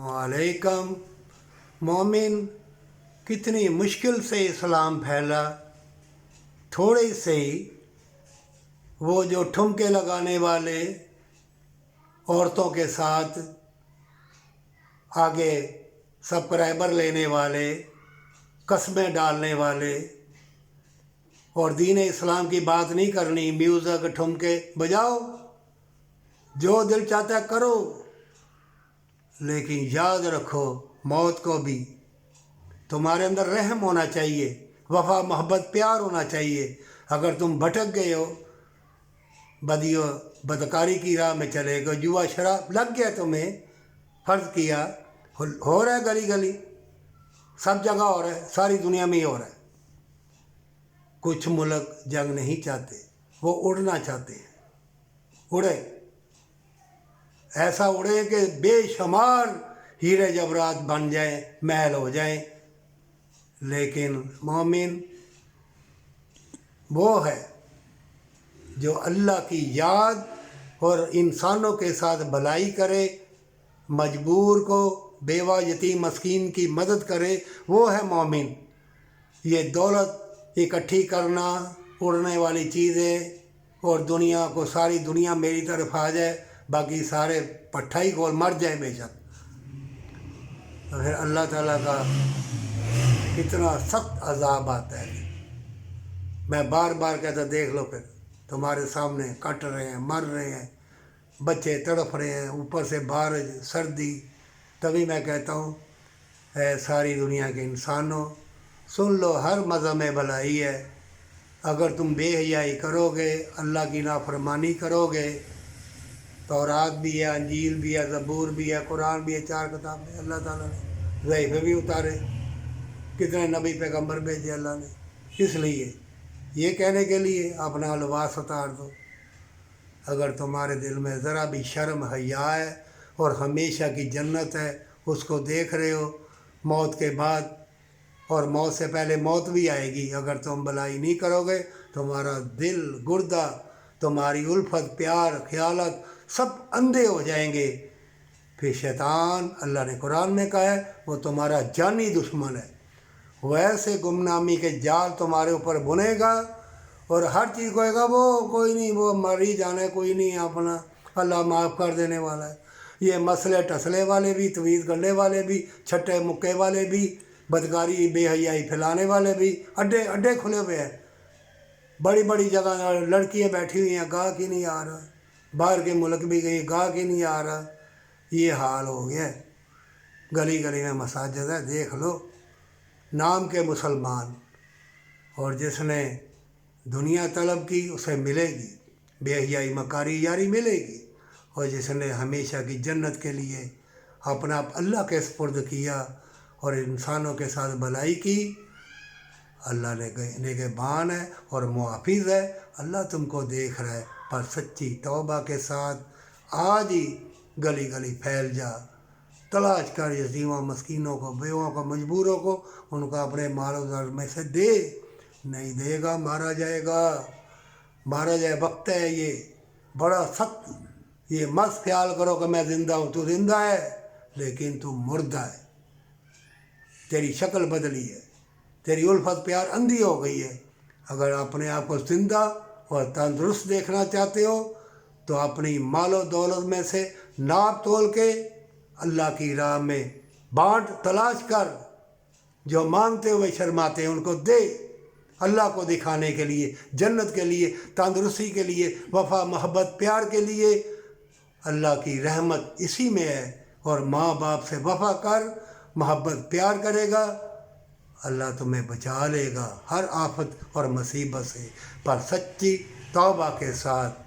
वालेकुम। मोमिन कितनी मुश्किल से इस्लाम फैला, थोड़े से ही वो जो ठुमके लगाने वाले, औरतों के साथ आगे सब्सक्राइबर लेने वाले, कस्में डालने वाले और दीन इस्लाम की बात नहीं करनी, म्यूज़िक ठुमके बजाओ, जो दिल चाहता है करो, लेकिन याद रखो मौत को भी तुम्हारे अंदर रहम होना चाहिए, वफा मोहब्बत प्यार होना चाहिए। अगर तुम भटक गए हो, बदियो बदकारी की राह में चले गए, जुआ शराब लग गया, तुम्हें फ़र्ज किया, हो रहा है गली गली, सब जगह हो रहा है, सारी दुनिया में ही हो रहा है। कुछ मुल्क जंग नहीं चाहते, वो उड़ना चाहते हैं, उड़े, ऐसा उड़े कि बेशुमार हीरे जवरात बन जाए, महल हो जाए। लेकिन मोमिन वो है जो अल्लाह की याद और इंसानों के साथ भलाई करे, मजबूर को, बेवा यतीम मस्कीन की मदद करे, वो है मोमिन। ये दौलत इकट्ठी करना, उड़ने वाली चीज़ें और दुनिया को, सारी दुनिया मेरी तरफ आ जाए, बाकी सारे पट्ठा ही खोल मर जाए बेशक, तो फिर अल्लाह ताला का कितना सख्त अजाब आता है। मैं बार बार कहता, देख लो, फिर तुम्हारे सामने कट रहे हैं, मर रहे हैं, बच्चे तड़प रहे हैं, ऊपर से बारिश, सर्दी। तभी मैं कहता हूँ, ऐ सारी दुनिया के इंसानों, सुन लो, हर मज़हब में भलाई है। अगर तुम बेहयाई करोगे, अल्लाह की नाफरमानी करोगे, तौरात भी है, अंजील भी है, ज़बूर भी है, कुरान भी है, 4 किताबें अल्लाह ताला ने, ज़ईफ़े भी उतारे, कितने नबी पैगंबर भेजे अल्लाह ने, इसलिए ये कहने के लिए अपना लिबास उतार दो। अगर तुम्हारे दिल में ज़रा भी शर्म हया है और हमेशा की जन्नत है, उसको देख रहे हो, मौत के बाद और मौत से पहले मौत भी आएगी, अगर तुम भलाई नहीं करोगे, तुम्हारा दिल, गुर्दा, तुम्हारी उल्फत, प्यार, ख्यालत सब अंधे हो जाएंगे। फिर शैतान, अल्लाह ने कुरान में कहा है, वो तुम्हारा जानी दुश्मन है, वैसे गुमनामी के जाल तुम्हारे ऊपर बुनेगा और हर चीज़ कहेगा वो कोई नहीं, वो मर ही जाना है, कोई नहीं, अपना अल्लाह माफ़ कर देने वाला है। ये मसले टसले वाले भी, तवीज़ करने वाले भी, छट्टे मुक्के वाले भी, बदकारी बेहयाई फैलाने वाले भी, अड्डे अड्डे खुले हुए हैं, बड़ी बड़ी जगह लड़कियां बैठी हुई हैं, गाह की नहीं आ रहा, बाहर के मुल्क भी गई, गाह की नहीं आ रहा। ये हाल हो गया, गली गली में मसाजिद है, देख लो, नाम के मुसलमान, और जिसने दुनिया तलब की उसे मिलेगी, बेहयाई मकारी यारी मिलेगी, और जिसने हमेशा की जन्नत के लिए अपना अल्लाह के सुपुर्द किया और इंसानों के साथ भलाई की, अल्लाह ने निगहबान है और मुआफिज़ है। अल्लाह तुमको देख रहा है, पर सच्ची तौबा के साथ आज ही गली गली फैल जा, तलाश कर यतीमों, मस्कीनों को, बेवों को, मजबूरों को, उनको अपने मालो दर में से दे। नहीं देगा मारा जाएगा, मारा जाए, वक्त है ये बड़ा सख्त। ये मत ख्याल करो कि मैं ज़िंदा हूँ, तू ज़िंदा है लेकिन तू मुर्दा है, तेरी शक्ल बदली है, तेरी उल्फत प्यार अंधी हो गई है। अगर अपने आप को जिंदा और तंदुरुस्त देखना चाहते हो तो अपनी मालो दौलत में से नाप तोल के अल्लाह की राह में बांट, तलाश कर, जो मांगते हुए शर्माते हैं उनको दे, अल्लाह को दिखाने के लिए, जन्नत के लिए, तंदुरुस्ती के लिए, वफा मोहब्बत प्यार के लिए। अल्लाह की रहमत इसी में है। और माँ बाप से वफा कर, मोहब्बत प्यार करेगा, अल्लाह तुम्हें बचा लेगा हर आफत और मुसीबत से, पर सच्ची तौबा के साथ।